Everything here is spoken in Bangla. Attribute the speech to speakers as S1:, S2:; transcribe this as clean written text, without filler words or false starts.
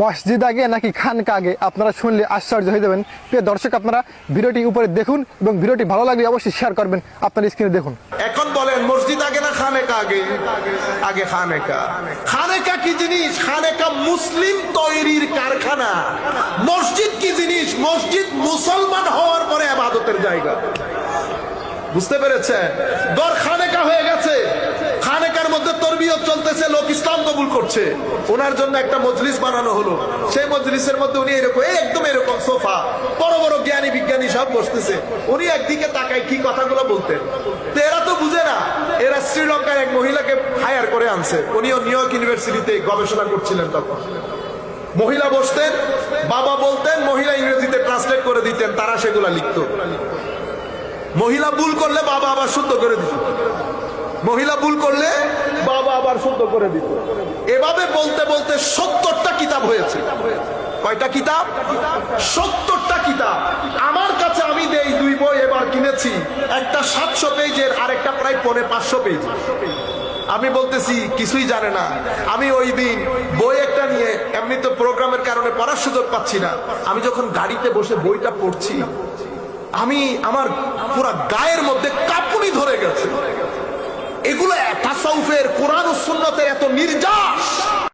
S1: মসজিদ আগে নাকি খানকা আগে, আপনারা শুনলে আশ্চর্য হয়ে যাবেন। প্রিয় দর্শক, আপনারা ভিডিওটি উপরে দেখুন এবং ভিডিওটি ভালো লাগলে অবশ্যই শেয়ার করবেন। আপনার স্ক্রিনে দেখুন।
S2: এখন বলেন মসজিদ আগে না খানেকা আগে? আগে খানেকা। খানেকা কি জিনিস? খানেকা মুসলিম তৈরির কারখানা। মসজিদ কি জিনিস? মসজিদ মুসলমান হওয়ার পরে ইবাদতের জায়গা। বুঝতে পেরেছেন? দর খানেকা হয়ে গেছে, খানেকার মধ্যে তরবিয়ত চলতেছে, লোক ইসলাম কবুল করছে, ওনার জন্য একটা মজলিস বানানো হলো। সেই মজলিসের মধ্যে উনি এরকম একদম এরকম সোফা, বড় বড় জ্ঞানী বিজ্ঞানী সব বসতেছে, উনি একদিকে তাকায় কি কথাগুলো বলতেন। তো এরা তো বুঝে না, এরা শ্রীলঙ্কার এক মহিলাকে হায়ার করে আনছে, উনিও নিউ ইয়র্ক ইউনিভার্সিটিতে গবেষণা করছিলেন। তখন মহিলা বসতেন, বাবা বলতেন, মহিলা ইংরেজিতে ট্রান্সলেট করে দিতেন, তারা সেগুলা লিখতো। মহিলা ভুল করলে বাবা আবার শুদ্ধ করে দিত, মহিলা ভুল করলে বাবা আবার শুদ্ধ করে দিত। এভাবে বলতে বলতে 70টা কিতাব হয়েছে। কয়টা কিতাব? 70টা কিতাব। আমার কাছে আমি দেই 2 বই এবার কিনেছি, একটা 700 পেজের আর একটা প্রায় 550 পেজ। আমি বলতেছি কিছুই জানে না। আমি ওই দিন বই একটা নিয়ে, এমনি তো প্রোগ্রামের কারণে পড়ার সুযোগ পাচ্ছি না, আমি যখন গাড়িতে বসে বইটা পড়ছি, আমি আমার পুরা গায়ের মধ্যে কাঁপুনি ধরে গেছে। এগুলো তাসাউফের, কোরআন ও সুন্নতের এত নির্যাস।